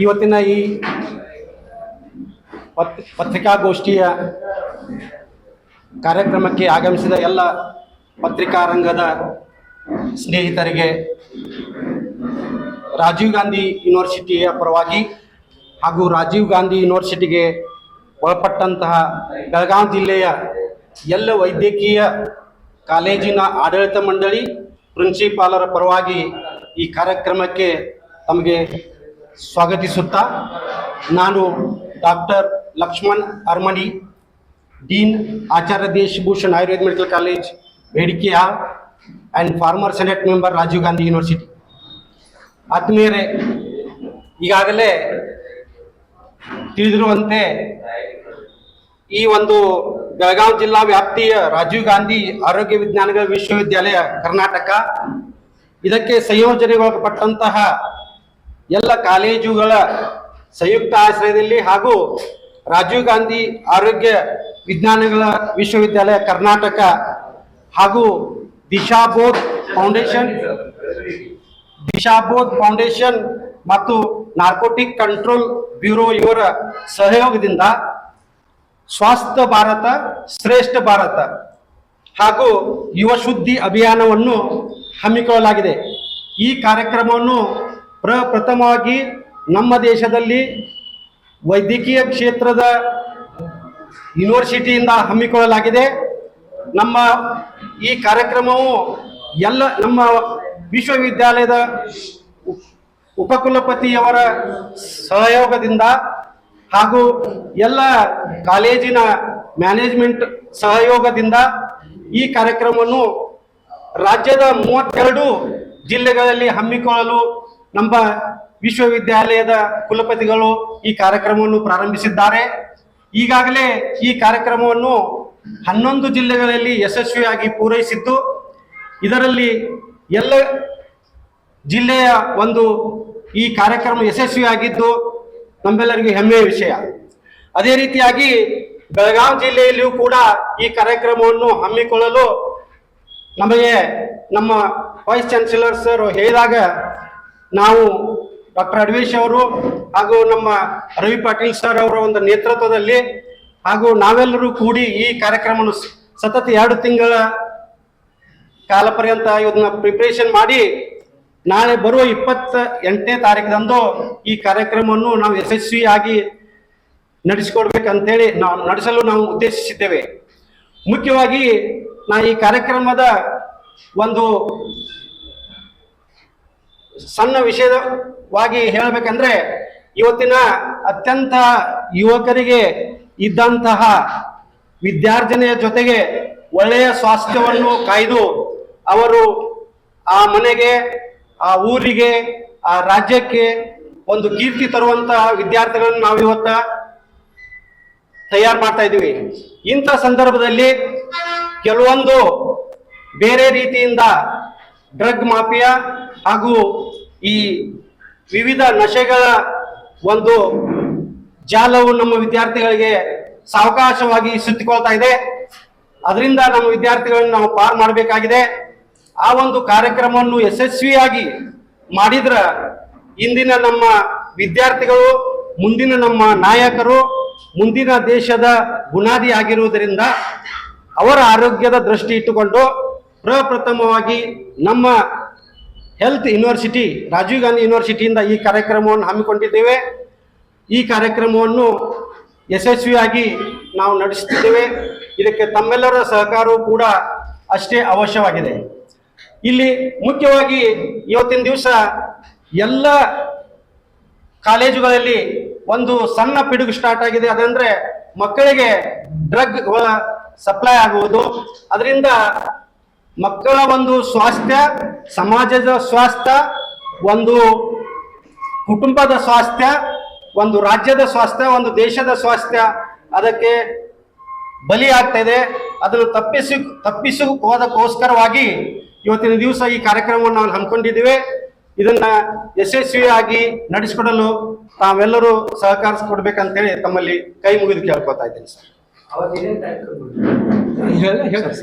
ಇವತ್ತಿನ ಈ ಪತ್ರಿಕಾಗೋಷ್ಠಿಯ ಕಾರ್ಯಕ್ರಮಕ್ಕೆ ಆಗಮಿಸಿದ ಎಲ್ಲ ಪತ್ರಿಕಾ ರಂಗದ ಸ್ನೇಹಿತರಿಗೆ ರಾಜೀವ್ ಗಾಂಧಿ ಯೂನಿವರ್ಸಿಟಿಯ ಪರವಾಗಿ ಹಾಗೂ ರಾಜೀವ್ ಗಾಂಧಿ ಯೂನಿವರ್ಸಿಟಿಗೆ ಒಳಪಟ್ಟಂತಹ ಬೆಳಗಾವಿ ಜಿಲ್ಲೆಯ ಎಲ್ಲ ವೈದ್ಯಕೀಯ ಕಾಲೇಜಿನ ಆಡಳಿತ ಮಂಡಳಿ ಪ್ರಿನ್ಸಿಪಾಲರ ಪರವಾಗಿ ಈ ಕಾರ್ಯಕ್ರಮಕ್ಕೆ ತಮಗೆ ಸ್ವಾಗತಿಸುತ್ತಾ, ನಾನು doctor Laxman Armani, dean Acharya Deshbhushan Ayurveda medical college ಬೇಡಿಕೆಯ and former senate member Rajiv Gandhi university. ಆತ್ಮೀಯರೇ, ಈಗಾಗಲೇ ತಿಳಿದಿರುವಂತೆ ಈ ಒಂದು ಬೆಳಗಾವಿ ಜಿಲ್ಲಾ ವ್ಯಾಪ್ತಿಯ ರಾಜೀವ್ ಗಾಂಧಿ ಆರೋಗ್ಯ ವಿಜ್ಞಾನಗಳ ವಿಶ್ವವಿದ್ಯಾಲಯ ಕರ್ನಾಟಕ, ಇದಕ್ಕೆ ಸಂಯೋಜನೆಗೊಳಪಟ್ಟಂತಹ ಎಲ್ಲ ಕಾಲೇಜುಗಳ ಸಂಯುಕ್ತ ಆಶ್ರಯದಲ್ಲಿ ಹಾಗೂ ರಾಜೀವ್ ಗಾಂಧಿ ಆರೋಗ್ಯ ವಿಜ್ಞಾನಗಳ ವಿಶ್ವವಿದ್ಯಾಲಯ ಕರ್ನಾಟಕ ಹಾಗೂ ದಿಶಾಬೋಧ್ ಫೌಂಡೇಶನ್ ಮತ್ತು ನಾರ್ಕೋಟಿಕ್ ಕಂಟ್ರೋಲ್ ಬ್ಯೂರೋ ಇವರ ಸಹಯೋಗದಿಂದ ಸ್ವಾಸ್ಥ್ಯ ಭಾರತ ಶ್ರೇಷ್ಠ ಭಾರತ ಹಾಗೂ ಯುವ ಶುದ್ಧಿ ಅಭಿಯಾನವನ್ನು ಹಮ್ಮಿಕೊಳ್ಳಲಾಗಿದೆ. ಈ ಕಾರ್ಯಕ್ರಮವನ್ನು ಪ್ರಪ್ರಥಮವಾಗಿ ನಮ್ಮ ದೇಶದಲ್ಲಿ ವೈದ್ಯಕೀಯ ಕ್ಷೇತ್ರದ ಯೂನಿವರ್ಸಿಟಿಯಿಂದ ಹಮ್ಮಿಕೊಳ್ಳಲಾಗಿದೆ. ನಮ್ಮ ಈ ಕಾರ್ಯಕ್ರಮವು ಎಲ್ಲ ನಮ್ಮ ವಿಶ್ವವಿದ್ಯಾಲಯದ ಉಪಕುಲಪತಿಯವರ ಸಹಯೋಗದಿಂದ ಹಾಗೂ ಎಲ್ಲ ಕಾಲೇಜಿನ ಮ್ಯಾನೇಜ್ಮೆಂಟ್ ಸಹಯೋಗದಿಂದ ಈ ಕಾರ್ಯಕ್ರಮವನ್ನು ರಾಜ್ಯದ 32 ಜಿಲ್ಲೆಗಳಲ್ಲಿ ಹಮ್ಮಿಕೊಳ್ಳಲು ನಮ್ಮ ವಿಶ್ವವಿದ್ಯಾಲಯದ ಕುಲಪತಿಗಳು ಈ ಕಾರ್ಯಕ್ರಮವನ್ನು ಪ್ರಾರಂಭಿಸಿದ್ದಾರೆ. ಈಗಾಗಲೇ ಈ ಕಾರ್ಯಕ್ರಮವನ್ನು 11 ಜಿಲ್ಲೆಗಳಲ್ಲಿ ಯಶಸ್ವಿಯಾಗಿ ಪೂರೈಸಿದ್ದು, ಇದರಲ್ಲಿ ಎಲ್ಲ ಜಿಲ್ಲೆಯ ಒಂದು ಈ ಕಾರ್ಯಕ್ರಮ ಯಶಸ್ವಿಯಾಗಿದ್ದು ನಮ್ಮೆಲ್ಲರಿಗೂ ಹೆಮ್ಮೆಯ ವಿಷಯ. ಅದೇ ರೀತಿಯಾಗಿ ಬೆಳಗಾವಿ ಜಿಲ್ಲೆಯಲ್ಲಿಯೂ ಕೂಡ ಈ ಕಾರ್ಯಕ್ರಮವನ್ನು ಹಮ್ಮಿಕೊಳ್ಳಲು ನಮಗೆ ನಮ್ಮ ವೈಸ್ ಚಾನ್ಸಲರ್ ಸರ್ ಹೇಳಿದಾಗ ನಾವು ಡಾಕ್ಟರ್ ಅಡ್ವೇಶ್ ಅವರು ಹಾಗೂ ನಮ್ಮ ರವಿ ಪಾಟೀಲ್ ಸರ್ ಅವರ ಒಂದು ನೇತೃತ್ವದಲ್ಲಿ ಹಾಗೂ ನಾವೆಲ್ಲರೂ ಕೂಡಿ ಈ ಕಾರ್ಯಕ್ರಮವನ್ನು ಸತತ 2 ತಿಂಗಳ ಕಾಲ ಪರ್ಯಂತ ಇದನ್ನ ಪ್ರಿಪರೇಷನ್ ಮಾಡಿ ನಾಳೆ ಬರುವ 28ನೇ ತಾರೀಕಿನಂದು ಈ ಕಾರ್ಯಕ್ರಮವನ್ನು ನಾವು ಯಶಸ್ವಿಯಾಗಿ ನಡೆಸಿಕೊಡ್ಬೇಕಂತೇಳಿ ನಡೆಸಲು ನಾವು ಉದ್ದೇಶಿಸಿದ್ದೇವೆ. ಮುಖ್ಯವಾಗಿ ಈ ಕಾರ್ಯಕ್ರಮದ ಒಂದು ಸಣ್ಣ ವಿಷಯವಾಗಿ ಹೇಳಬೇಕಂದ್ರೆ, ಇವತ್ತಿನ ಅತ್ಯಂತ ಯುವಕರಿಗೆ ಇದ್ದಂತಹ ವಿದ್ಯಾರ್ಜನೆಯ ಜೊತೆಗೆ ಒಳ್ಳೆಯ ಸ್ವಾಸ್ಥ್ಯವನ್ನು ಕಾಯ್ದು ಅವರು ಆ ಮನೆಗೆ, ಆ ಊರಿಗೆ, ಆ ರಾಜ್ಯಕ್ಕೆ ಒಂದು ಕೀರ್ತಿ ತರುವಂತಹ ವಿದ್ಯಾರ್ಥಿಗಳನ್ನು ನಾವು ಇವತ್ತ ತಯಾರು ಮಾಡ್ತಾ ಇದ್ದೀವಿ. ಇಂಥ ಸಂದರ್ಭದಲ್ಲಿ ಕೆಲವೊಂದು ಬೇರೆ ರೀತಿಯಿಂದ ಡ್ರಗ್ ಮಾಫಿಯಾ ಹಾಗೂ ಈ ವಿವಿಧ ನಶೆಗಳ ಒಂದು ಜಾಲವು ನಮ್ಮ ವಿದ್ಯಾರ್ಥಿಗಳಿಗೆ ಸಾವಕಾಶವಾಗಿ ಸುತ್ತಿಕೊಳ್ತಾ ಇದೆ. ಅದರಿಂದ ನಮ್ಮ ವಿದ್ಯಾರ್ಥಿಗಳನ್ನು ನಾವು ಪಾರು ಮಾಡಬೇಕಾಗಿದೆ. ಆ ಒಂದು ಕಾರ್ಯಕ್ರಮವನ್ನು ಯಶಸ್ವಿಯಾಗಿ ಮಾಡಿದ್ರ ಇಂದಿನ ನಮ್ಮ ವಿದ್ಯಾರ್ಥಿಗಳು ಮುಂದಿನ ನಮ್ಮ ನಾಯಕರು, ಮುಂದಿನ ದೇಶದ ಬುನಾದಿ ಆಗಿರುವುದರಿಂದ ಅವರ ಆರೋಗ್ಯದ ದೃಷ್ಟಿ ಇಟ್ಟುಕೊಂಡು ಪ್ರಪ್ರಥಮವಾಗಿ ನಮ್ಮ ಹೆಲ್ತ್ ಯೂನಿವರ್ಸಿಟಿ ರಾಜೀವ್ ಗಾಂಧಿ ಯೂನಿವರ್ಸಿಟಿಯಿಂದ ಈ ಕಾರ್ಯಕ್ರಮವನ್ನು ಹಮ್ಮಿಕೊಂಡಿದ್ದೇವೆ. ಈ ಕಾರ್ಯಕ್ರಮವನ್ನು ಯಶಸ್ವಿಯಾಗಿ ನಾವು ನಡೆಸುತ್ತಿದ್ದೇವೆ. ಇದಕ್ಕೆ ತಮ್ಮೆಲ್ಲರ ಸಹಕಾರವೂ ಕೂಡ ಅಷ್ಟೇ ಅವಶ್ಯವಾಗಿದೆ. ಇಲ್ಲಿ ಮುಖ್ಯವಾಗಿ ಇವತ್ತಿನ ದಿವಸ ಎಲ್ಲ ಕಾಲೇಜುಗಳಲ್ಲಿ ಒಂದು ಸಣ್ಣ ಪಿಡುಗು ಸ್ಟಾರ್ಟ್ ಆಗಿದೆ. ಅದಂದ್ರೆ ಮಕ್ಕಳಿಗೆ ಡ್ರಗ್ ಸಪ್ಲೈ ಆಗುವುದು. ಅದರಿಂದ ಮಕ್ಕಳ ಒಂದು ಸ್ವಾಸ್ಥ್ಯ, ಸಮಾಜದ ಸ್ವಾಸ್ಥ್ಯ, ಒಂದು ಕುಟುಂಬದ ಸ್ವಾಸ್ಥ್ಯ, ಒಂದು ರಾಜ್ಯದ ಸ್ವಾಸ್ಥ್ಯ, ಒಂದು ದೇಶದ ಸ್ವಾಸ್ಥ್ಯ ಅದಕ್ಕೆ ಬಲಿ ಆಗ್ತಾ ಇದೆ. ಅದನ್ನು ತಪ್ಪಿಸುವುದಕ್ಕೋಸ್ಕರವಾಗಿ ಇವತ್ತಿನ ದಿವಸ ಈ ಕಾರ್ಯಕ್ರಮವನ್ನು ನಾವು ಹಮ್ಮಿಕೊಂಡಿದ್ದೇವೆ. ಇದನ್ನ ಯಶಸ್ವಿಯಾಗಿ ನಡೆಸಿಕೊಡಲು ತಾವೆಲ್ಲರೂ ಸಹಕರಿಸಿಕೊಡ್ಬೇಕಂತೇಳಿ ತಮ್ಮಲ್ಲಿ ಕೈ ಮುಗಿದು ಕೇಳ್ಕೊತಾ ಇದ್ದೀನಿ ಸರ್. ಹೇಳಿ ಸರ್.